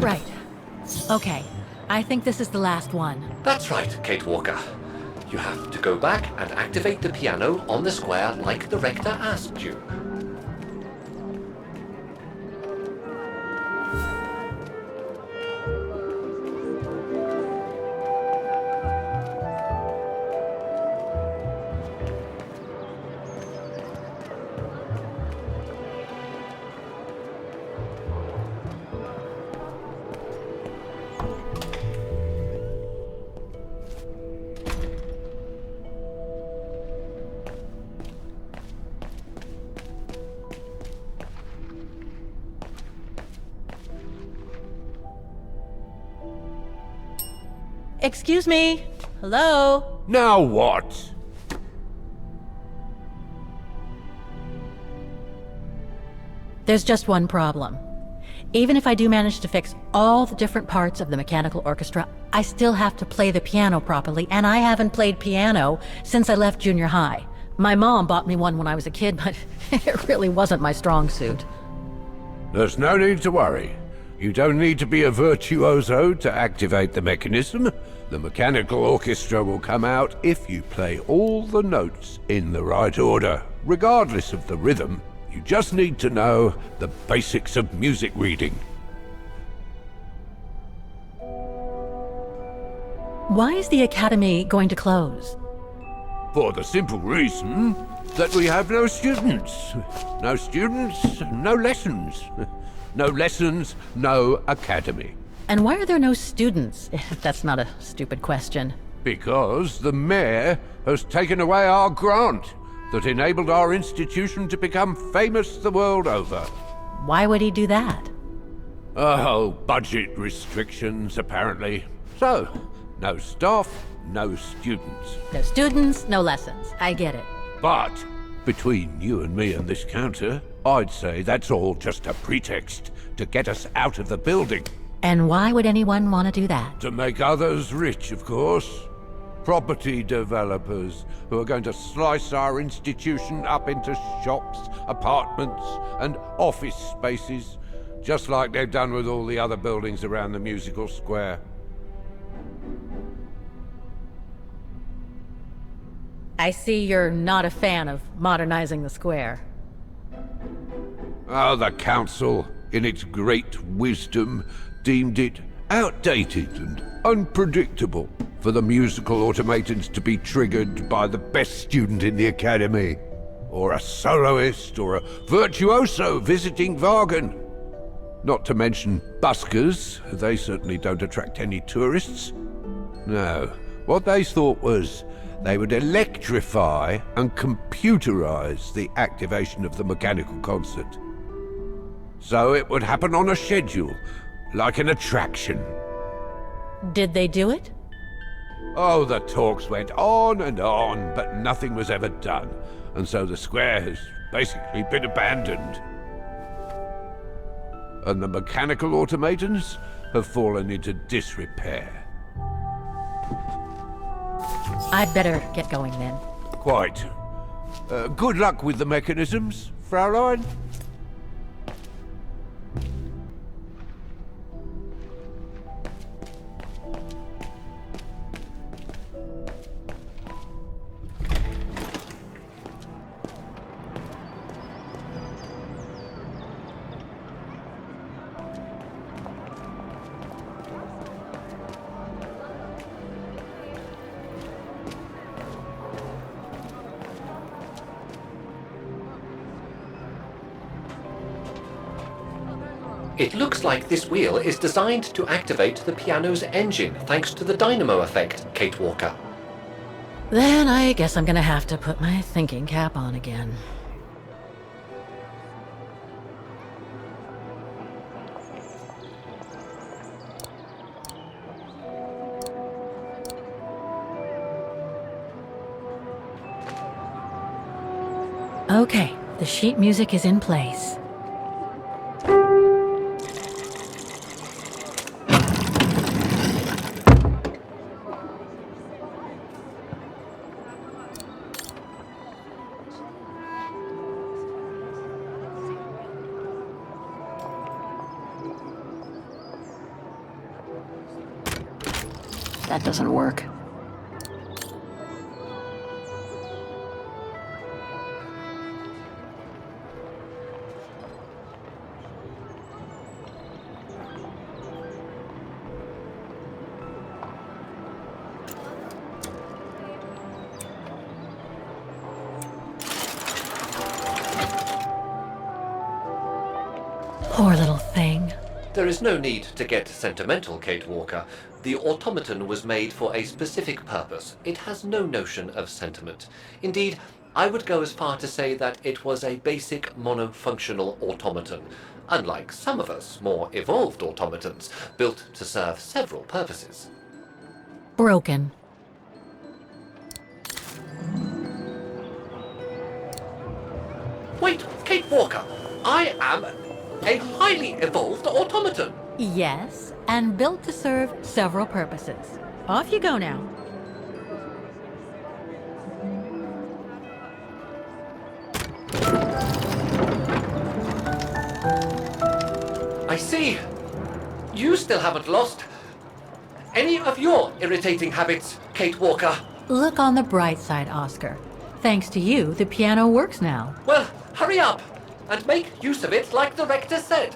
Right. Okay. I think this is the last one. That's right, Kate Walker. You have to go back and activate the piano on the square like the rector asked you. Excuse me? Hello? Now what? There's just one problem. Even if I do manage to fix all the different parts of the mechanical orchestra, I still have to play the piano properly, and I haven't played piano since I left junior high. My mom bought me one when I was a kid, but it really wasn't my strong suit. There's no need to worry. You don't need to be a virtuoso to activate the mechanism. The mechanical orchestra will come out if you play all the notes in the right order, regardless of the rhythm. You just need to know the basics of music reading. Why is the academy going to close? For the simple reason that we have no students. No students, no lessons. No lessons, no academy. And why are there no students, if that's not a stupid question? Because the mayor has taken away our grant that enabled our institution to become famous the world over. Why would he do that? Oh, budget restrictions, apparently. So, no staff, no students. No students, no lessons. I get it. But, between you and me and this counter, I'd say that's all just a pretext to get us out of the building. And why would anyone want to do that? To make others rich, of course. Property developers who are going to slice our institution up into shops, apartments, and office spaces, just like they've done with all the other buildings around the musical square. I see you're not a fan of modernizing the square. Oh, the council, in its great wisdom, deemed it outdated and unpredictable for the musical automatons to be triggered by the best student in the academy, or a soloist, or a virtuoso visiting Vaghen. Not to mention buskers, they certainly don't attract any tourists. No, what they thought was they would electrify and computerize the activation of the mechanical concert. So it would happen on a schedule, like an attraction. Did they do it? Oh, the talks went on, but nothing was ever done. And so the square has basically been abandoned. And the mechanical automatons have fallen into disrepair. I'd better get going then. Quite. Good luck with the mechanisms, Fraulein. It looks like this wheel is designed to activate the piano's engine thanks to the dynamo effect, Kate Walker. Then I guess I'm gonna have to put my thinking cap on again. Okay, the sheet music is in place. That doesn't work. Poor little thing. There is no need to get sentimental, Kate Walker. The automaton was made for a specific purpose. It has no notion of sentiment. Indeed, I would go as far to say that it was a basic monofunctional automaton, unlike some of us more evolved automatons, built to serve several purposes. Broken. Wait, Kate Walker! I am a highly evolved automaton! Yes, and built to serve several purposes. Off you go now. I see. You still haven't lost any of your irritating habits, Kate Walker. Look on the bright side, Oscar. Thanks to you, the piano works now. Well, hurry up and make use of it like the rector said.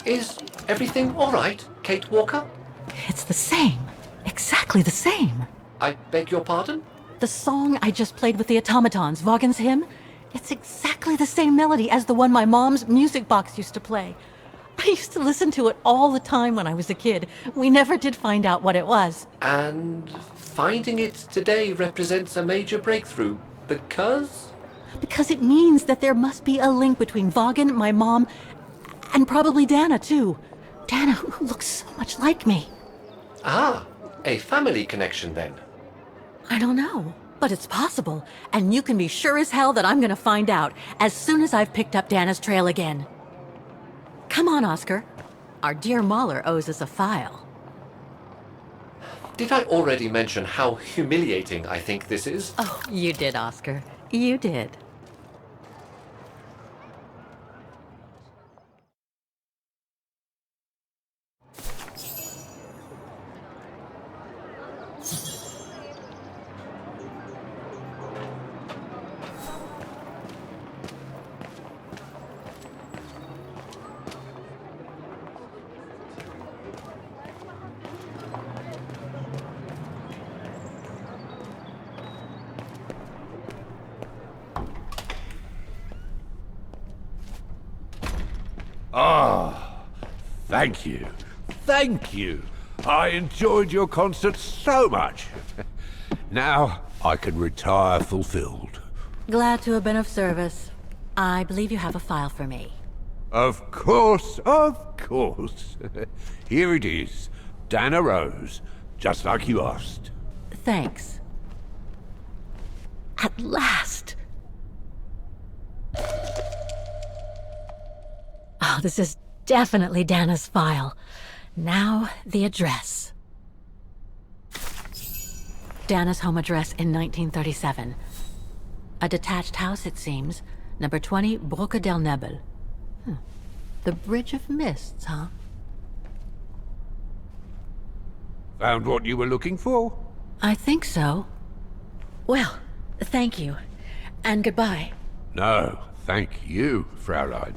Is everything all right, Kate Walker? It's the same. Exactly the same. I beg your pardon? The song I just played with the automatons, Vaghen's hymn, it's exactly the same melody as the one my mom's music box used to play. I used to listen to it all the time when I was a kid. We never did find out what it was. And finding it today represents a major breakthrough, because? Because it means that there must be a link between Vaghen, my mom, and probably Dana, too. Dana, who looks so much like me. Ah, a family connection then. I don't know, but it's possible. And you can be sure as hell that I'm gonna find out as soon as I've picked up Dana's trail again. Come on, Oscar. Our dear Mahler owes us a file. Did I already mention how humiliating I think this is? Oh, you did, Oscar. You did. Ah, thank you. Thank you. I enjoyed your concert so much. Now I can retire fulfilled. Glad to have been of service. I believe you have a file for me. Of course, of course. Here it is. Dana Roze, just like you asked. Thanks. At last! Oh, this is definitely Dana's file. Now, the address. Dana's home address in 1937. A detached house, it seems. Number 20, Brücke der Nebel. The Bridge of Mists, huh? Found what you were looking for? I think so. Well, thank you. And goodbye. No, thank you, Fraulein.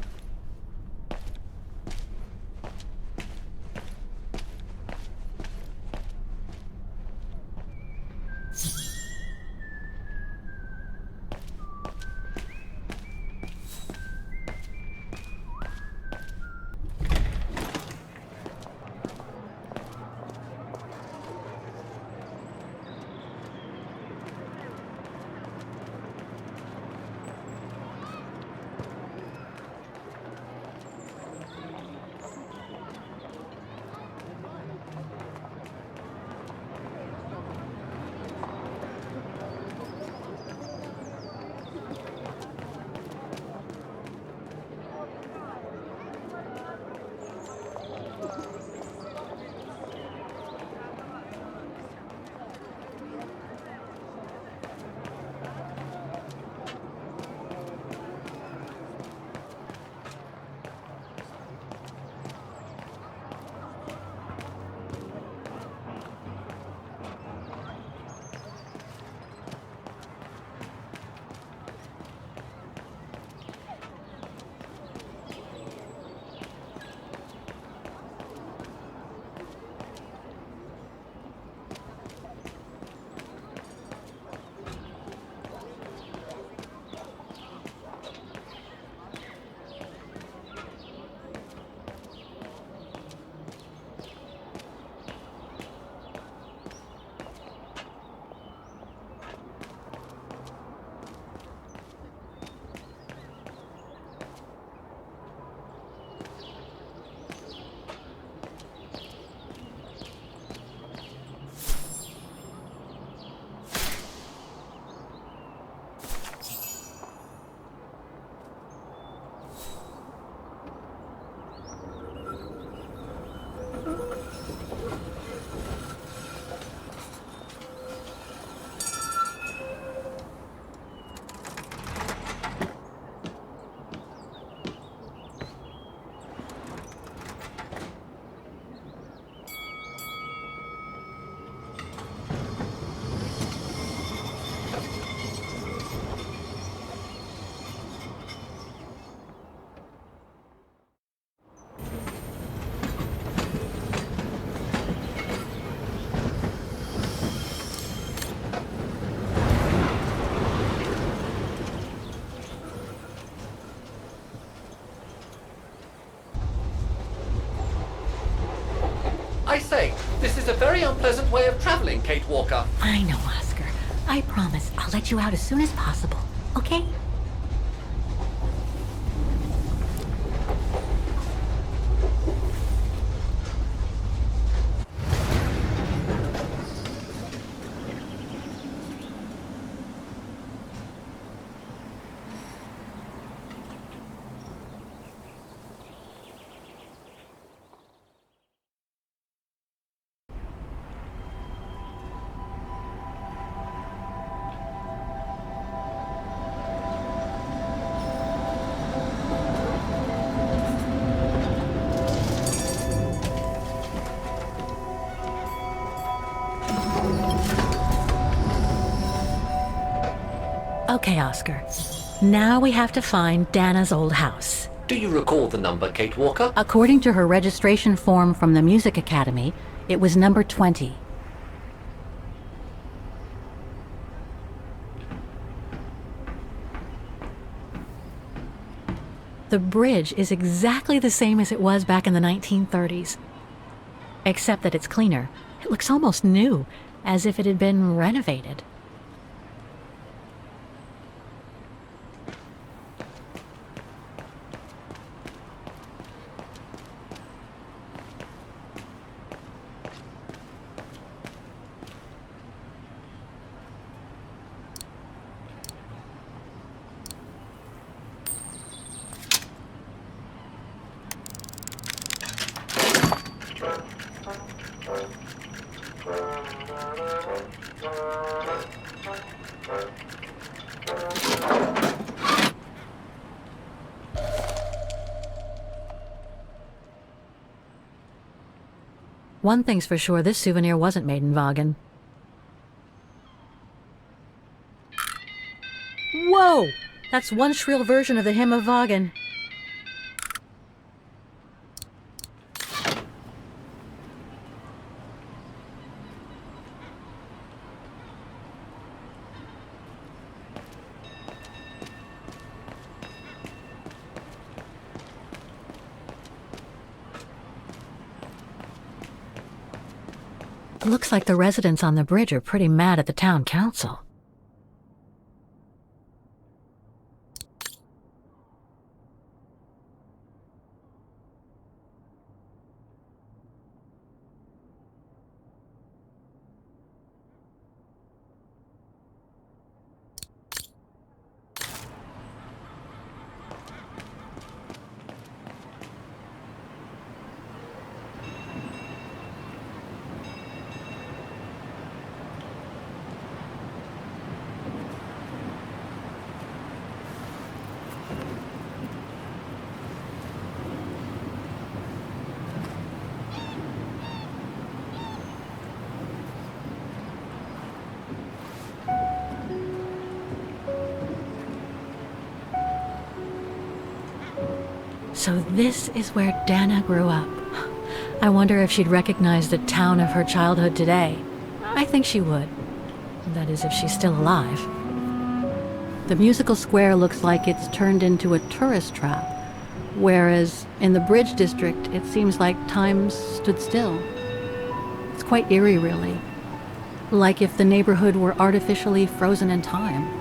I say, this is a very unpleasant way of traveling, Kate Walker. I know, Oscar. I promise I'll let you out as soon as possible, okay? Okay, Oscar. Now we have to find Dana's old house. Do you recall the number, Kate Walker? According to her registration form from the Music Academy, it was number 20. The bridge is exactly the same as it was back in the 1930s. Except that it's cleaner. It looks almost new, as if it had been renovated. One thing's for sure, this souvenir wasn't made in Vaghen. Whoa! That's one shrill version of the Hymn of Vaghen. Looks like the residents on the bridge are pretty mad at the town council. So this is where Dana grew up. I wonder if she'd recognize the town of her childhood today. I think she would. That is, if she's still alive. The musical square looks like it's turned into a tourist trap, whereas in the Bridge District, it seems like time stood still. It's quite eerie, really. Like if the neighborhood were artificially frozen in time.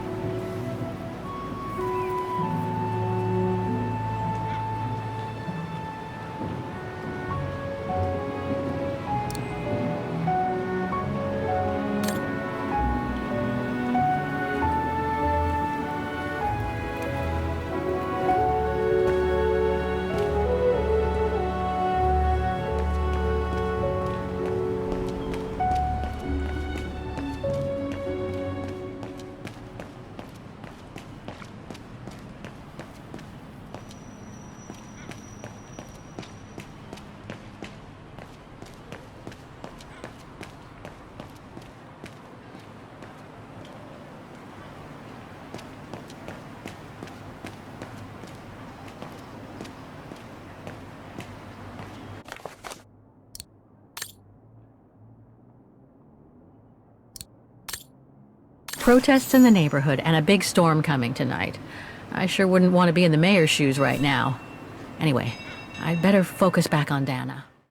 Protests in the neighborhood and a big storm coming tonight. I sure wouldn't want to be in the mayor's shoes right now. Anyway, I'd better focus back on Dana.